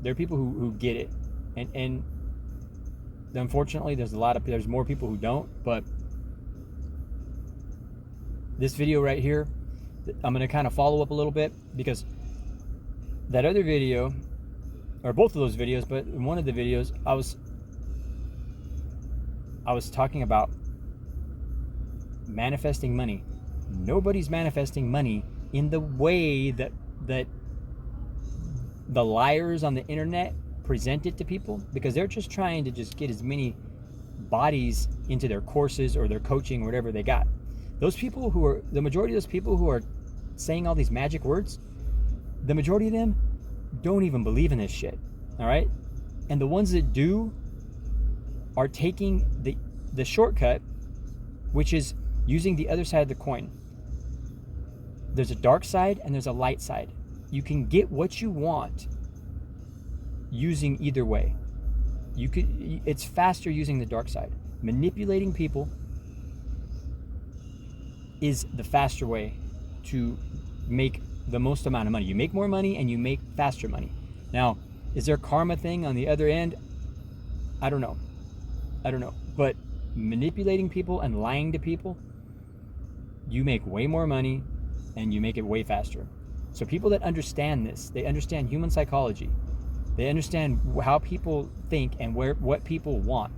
There are people who get it, and unfortunately, there's more people who don't. But this video right here, I'm gonna kind of follow up a little bit, because that other video, or both of those videos, but in one of the videos, I was talking about manifesting money. Nobody's manifesting money in the way that the liars on the internet present it to people, because they're just trying to just get as many bodies into their courses or their coaching or whatever they got. Those people the majority of those people who are saying all these magic words, the majority of them don't even believe in this shit. All right? And the ones that do are taking the shortcut, which is using the other side of the coin. There's a dark side and there's a light side. You can get what you want using either way. It's faster using the dark side. Manipulating people is the faster way to make the most amount of money. You make more money and you make faster money. Now, is there a karma thing on the other end? I don't know. But manipulating people and lying to people, you make way more money and you make it way faster. So people that understand this, they understand human psychology. They understand how people think and what people want.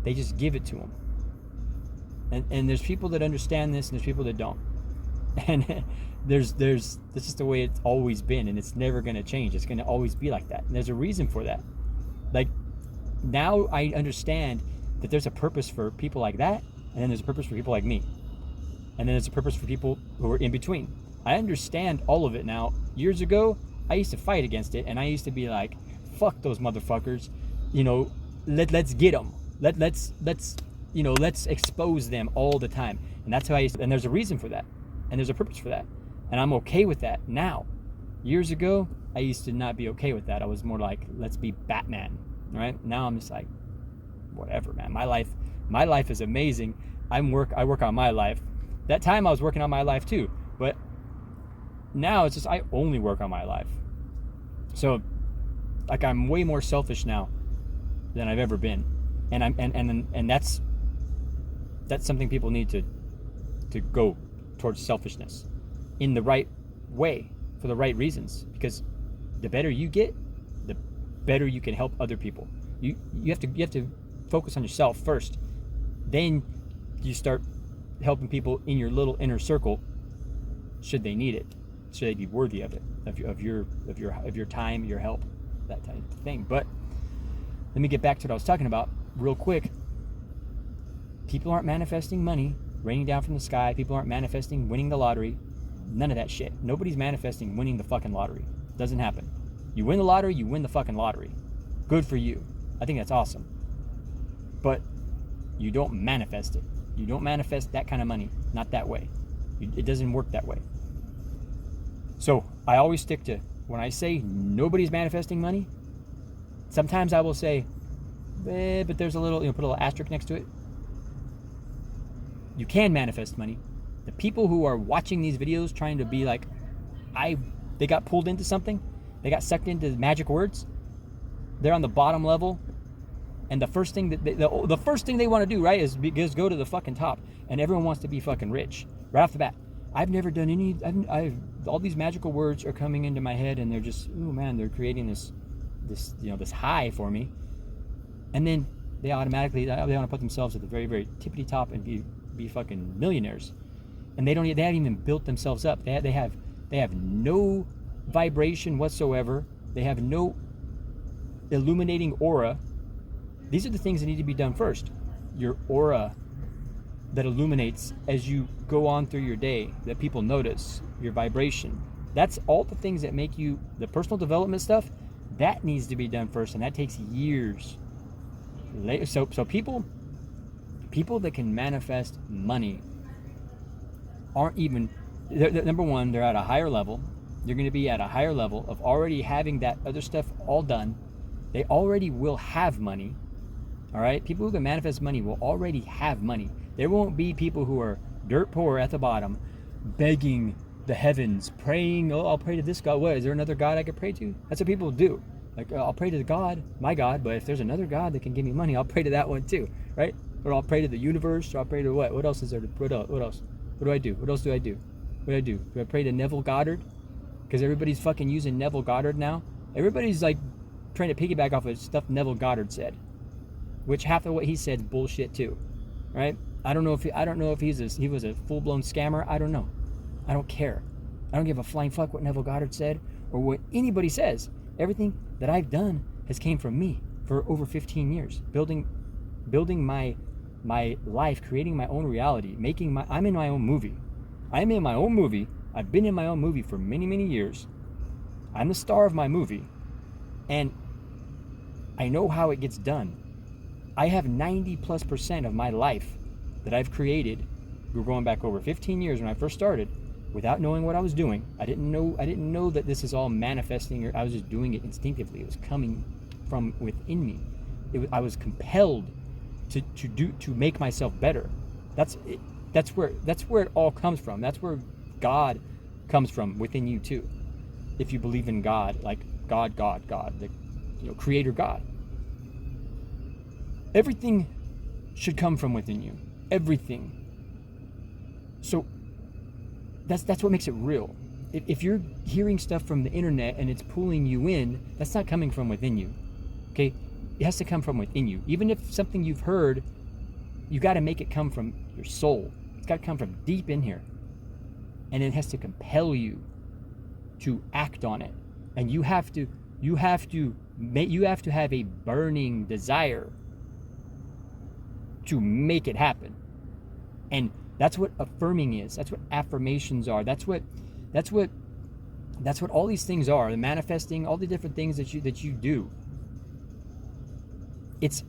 They just give it to them. And there's people that understand this and there's people that don't. And this is the way it's always been, and it's never going to change. It's going to always be like that. And there's a reason for that. Like, now I understand that there's a purpose for people like that, and then there's a purpose for people like me. And then there's a purpose for people who are in between. I understand all of it now. Years ago, I used to fight against it, and I used to be like, fuck those motherfuckers. Let's get them. Let's expose them all the time. And that's how and there's a reason for that. And there's a purpose for that. And I'm okay with that now. Years ago, I used to not be okay with that. I was more like, let's be Batman, right? Now I'm just like, whatever, man. My life is amazing. I work on my life. That time I was working on my life too. But now it's just, I only work on my life. So, like, I'm way more selfish now than I've ever been. And that's something people need to go towards selfishness in the right way, for the right reasons, because the better you get, the better you can help other people. You have to focus on yourself first, then you start helping people in your little inner circle, should they need it, should they be worthy of it, of your time, your help, that type of thing. But let me get back to what I was talking about real quick. People aren't manifesting money raining down from the sky. People aren't manifesting winning the lottery. None of that shit. Nobody's manifesting winning the fucking lottery. Doesn't happen. You win the lottery, you win the fucking lottery. Good for you. I think that's awesome. But you don't manifest it. You don't manifest that kind of money. Not that way. It doesn't work that way. So I always stick to, when I say nobody's manifesting money, sometimes I will say, but there's a little, put a little asterisk next to it. You can manifest money. The people who are watching these videos trying to be like, they got pulled into something, they got sucked into magic words, they're on the bottom level, and the first thing the first thing they want to do, right, is go to the fucking top, and everyone wants to be fucking rich right off the bat. I've never done any. All these magical words are coming into my head, and they're just, oh man, they're creating this high for me, and then they want to put themselves at the very, very tippity top and be fucking millionaires, and they haven't even built themselves up. They have no vibration whatsoever. They have no illuminating aura. These are the things that need to be done first. Your aura that illuminates as you go on through your day, that people notice, your vibration. That's all the things that make you, the personal development stuff, that needs to be done first, and that takes years. So people that can manifest money aren't even, number one, they're at a higher level. They're going to be at a higher level of already having that other stuff all done. They already will have money. All right? People who can manifest money will already have money. There won't be people who are dirt poor at the bottom, begging the heavens, praying, oh, I'll pray to this God. What, is there another God I could pray to? That's what people do. Like, I'll pray to God, my God, but if there's another God that can give me money, I'll pray to that one too, right? Or I'll pray to the universe, or I'll pray to what? What else is there? What else? What do I do? What else do I do? What do I do? Do I pray to Neville Goddard? Because everybody's fucking using Neville Goddard now. Everybody's like trying to piggyback off of stuff Neville Goddard said, which half of what he said is bullshit too, right? I don't know if he was a full-blown scammer. I don't know. I don't care. I don't give a flying fuck what Neville Goddard said or what anybody says. Everything that I've done has came from me for over 15 years, building my life, creating my own reality, I'm in my own movie. I'm in my own movie. I've been in my own movie for many, many years. I'm the star of my movie, and I know how it gets done. I have 90+% of my life that I've created. We're going back over 15 years when I first started, without knowing what I was doing. I didn't know that this is all manifesting, or I was just doing it instinctively. It was coming from within me. I was compelled to make myself better. That's where it all comes from. That's where God comes from, within you too. If you believe in God, like God, the Creator God. Everything should come from within you. Everything. So that's what makes it real. If you're hearing stuff from the internet and it's pulling you in, that's not coming from within you. Okay? It has to come from within you. Even if something you've heard, you got to make it come from your soul. It's got to come from deep in here. And it has to compel you to act on it. And you have to have a burning desire to make it happen. And that's what affirming is. That's what affirmations are. That's what all these things are. The manifesting, all the different things that you do. It's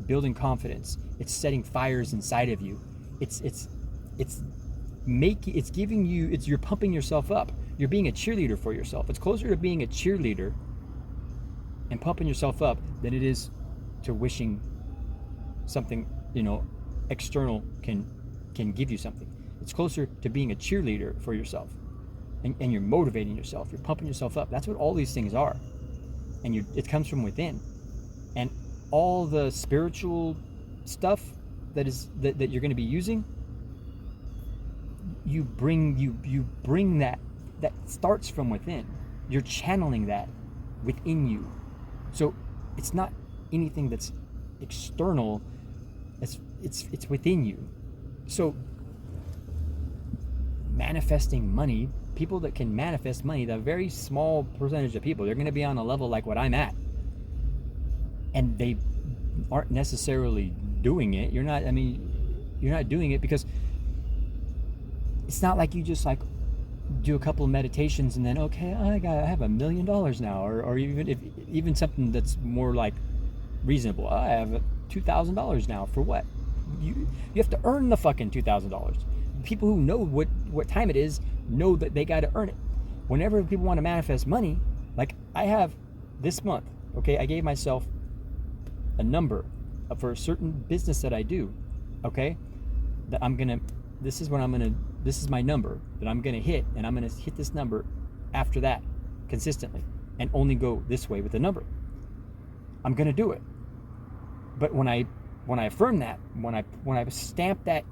building confidence. It's setting fires inside of you. You're pumping yourself up. You're being a cheerleader for yourself. It's closer to being a cheerleader and pumping yourself up than it is to wishing something, external can give you something. It's closer to being a cheerleader for yourself. And you're motivating yourself. You're pumping yourself up. That's what all these things are. And it comes from within. And all the spiritual stuff that you're going to be using, you bring that starts from within. You're channeling that within you. So it's not anything that's external. It's within you. So manifesting money, people that can manifest money, the very small percentage of people, they're going to be on a level like what I'm at. And they aren't necessarily doing it. You're not doing it because it's not like you just like do a couple of meditations and then, okay, I have $1 million now, or even something that's more like reasonable. I have $2,000 now. For what? You have to earn the fucking $2,000. People who know what time it is know that they got to earn it. Whenever people want to manifest money, like I have this month, okay, I gave myself a number for a certain business that I do, okay, that this is my number that I'm gonna hit, and I'm gonna hit this number after that consistently and only go this way with the number. I'm gonna do it. But when I affirm that, when I stamp that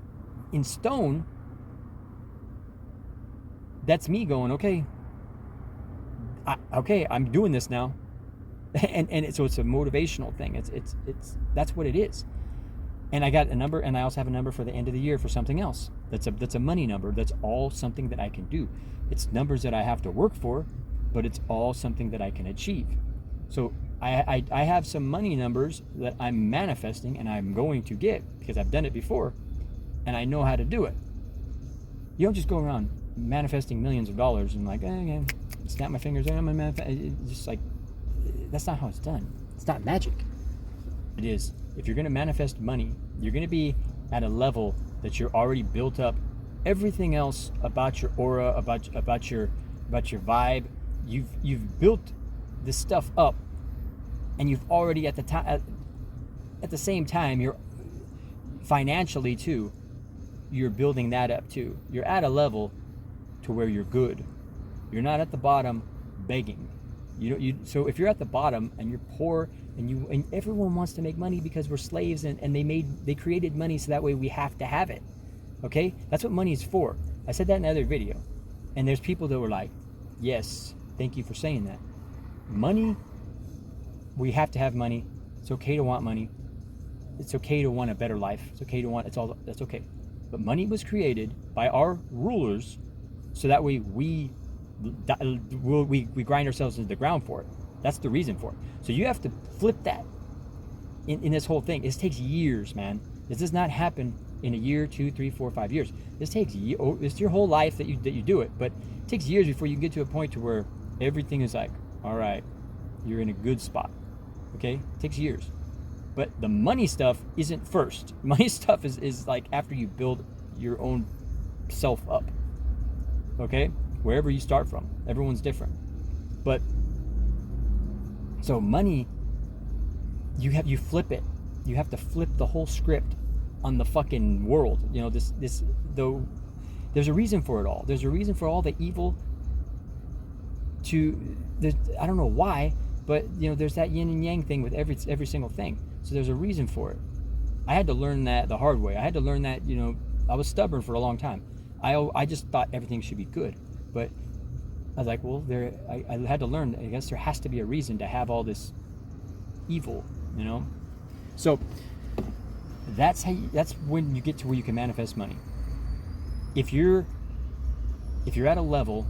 in stone, that's me going, okay, I'm doing this now. So it's a motivational thing. It's that's what it is. And I got a number, and I also have a number for the end of the year for something else. That's a money number. That's all something that I can do. It's numbers that I have to work for, but it's all something that I can achieve. So I have some money numbers that I'm manifesting and I'm going to get because I've done it before, and I know how to do it. You don't just go around manifesting millions of dollars and like, snap my fingers, I'm gonna manifest. It's just like, that's not how it's done. It's not magic. It is. If you're going to manifest money, you're going to be at a level that you're already built up. Everything else about your aura, about your vibe, you've built this stuff up, and you've already at the same time, you're financially too, you're building that up too. You're at a level to where you're good. You're not at the bottom begging. So if you're at the bottom and you're poor and everyone wants to make money because we're slaves and they created money so that way we have to have it. Okay? That's what money is for. I said that in another video. And there's people that were like, yes, thank you for saying that. Money, we have to have money. It's okay to want money. It's okay to want a better life. It's okay to want, that's okay. But money was created by our rulers so that way we grind ourselves into the ground for it. That's the reason for it. So you have to flip that in this whole thing. This takes years, man. This does not happen in a year, 2, 3, 4, 5 years. This takes it's your whole life that you do it, but it takes years before you get to a point to where everything is like, all right, you're in a good spot. Okay? It takes years. But the money stuff isn't first. Money stuff is like after you build your own self up. Okay? Wherever you start from. Everyone's different. But so money, you flip it. You have to flip the whole script on the fucking world. You know, there's a reason for it all. There's a reason for all the evil I don't know why, but you know, there's that yin and yang thing with every single thing. So there's a reason for it. I had to learn that the hard way. I had to learn that, you know, I was stubborn for a long time. I just thought everything should be good. But I was like, well, I had to learn, I guess there has to be a reason to have all this evil, you know? So that's when you get to where you can manifest money. If you're at a level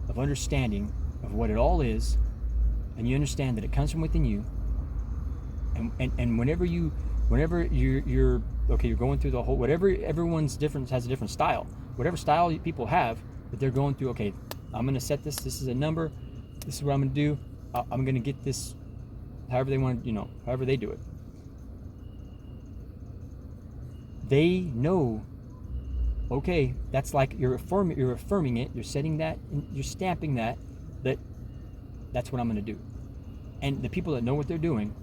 of understanding of what it all is, and you understand that it comes from within you, and whenever you're okay, you're going through the whole, whatever, everyone's different, has a different style. Whatever style people have that they're going through, okay, I'm gonna set this is a number, this is what I'm gonna do, I'm gonna get this however they want, you know, however they do it. They know, okay, that's like you're affirming it, you're setting that, you're stamping that's what I'm going to do. And the people that know what they're doing,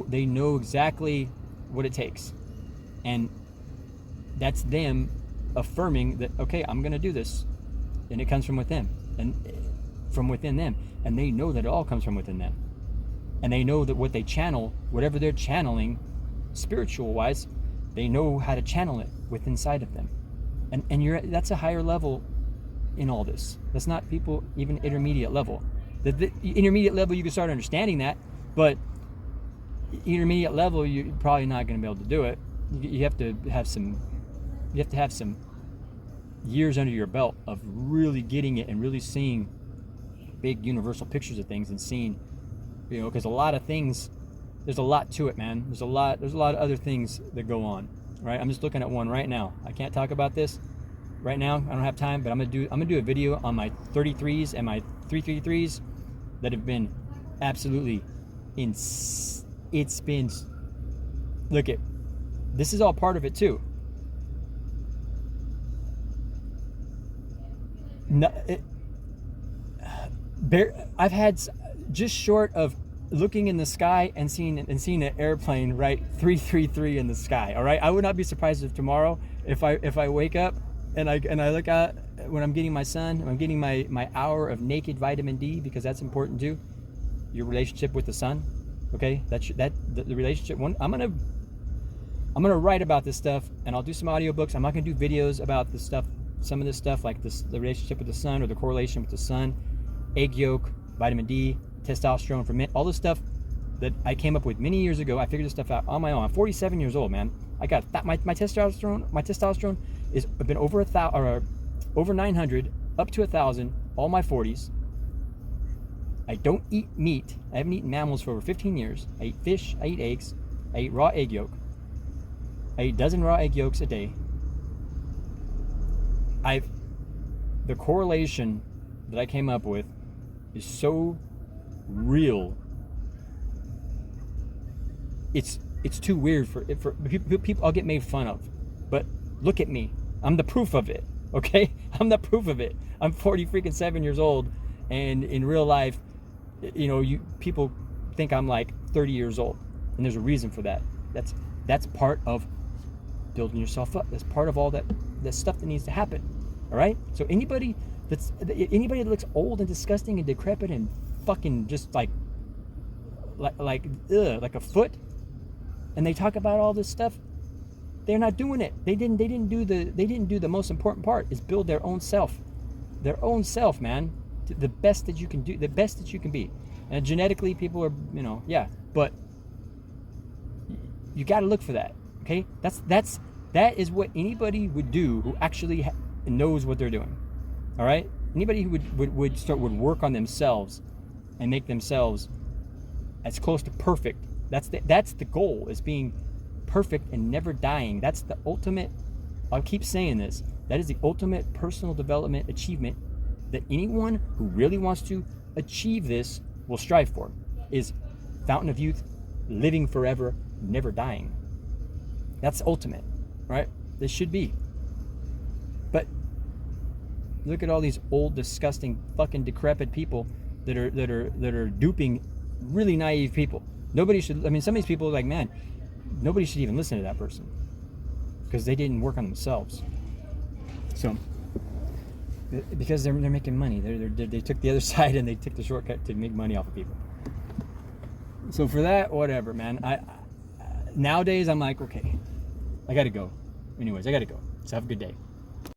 they know exactly what it takes. And that's them affirming that, okay, I'm going to do this. And it comes from within. And from within them. And they know that it all comes from within them. And they know that what they channel, whatever they're channeling, spiritual-wise, they know how to channel it within inside of them. And that's a higher level in all this. That's not people even intermediate level. The intermediate level, you can start understanding that, but intermediate level, you're probably not going to be able to do it. You have to have some years under your belt of really getting it and really seeing big universal pictures of things and seeing, you know, because a lot of things, there's a lot to it, man. There's a lot of other things that go on, right? I'm just looking at one right now. I can't talk about this right now. I don't have time, but I'm gonna do a video on my 33s and my 333s that have been absolutely it's been, look at, this is all part of it too. No, I've had just short of looking in the sky and seeing an airplane, right, 333 in the sky. All right, I would not be surprised if tomorrow, if I wake up and I look out when I'm getting my sun, I'm getting my hour of naked vitamin D, because that's important too. Your relationship with the sun, okay? The relationship. I'm gonna write about this stuff, and I'll do some audiobooks. I'm not gonna do videos about this stuff. Some of this stuff, like the relationship with the sun or the correlation with the sun, egg yolk, vitamin D, testosterone for men, all this stuff that I came up with many years ago. I figured this stuff out on my own. I'm 47 years old, man. I got that. My testosterone is been over 1,000 or over 900 up to 1,000 all my 40s. I don't eat meat. I haven't eaten mammals for over 15 years. I eat fish. I eat eggs. I eat raw egg yolk. I eat a dozen raw egg yolks a day. The correlation that I came up with is so real. It's too weird for people. I'll get made fun of, but look at me. I'm the proof of it. Okay, I'm the proof of it. I'm 47 years old, and in real life, you know, people think I'm like 30 years old, and there's a reason for that. That's part of building yourself up. That's part of all that stuff that needs to happen. All right. So anybody That's anybody that looks old and disgusting and decrepit and fucking just like a foot, and they talk about all this stuff. They're not doing it. They didn't do the most important part, is build their own self, man. The best that you can do, the best that you can be. And genetically, people are, yeah, but you got to look for that. Okay, that is what anybody would do who actually knows what they're doing. All right, anybody who would work on themselves and make themselves as close to perfect. That's the goal, is being perfect and never dying. That's the ultimate. I'll keep saying this. That is the ultimate personal development achievement that anyone who really wants to achieve this will strive for, is fountain of youth, living forever, never dying. That's ultimate, right? This should be. But look at all these old, disgusting, fucking decrepit people that are duping really naive people. Nobody should. I mean, some of these people are like, man, nobody should even listen to that person because they didn't work on themselves. So, because they're making money, they took the other side and they took the shortcut to make money off of people. So for that, whatever, man. Nowadays I'm like, okay, I gotta go. Anyways, I gotta go. So have a good day.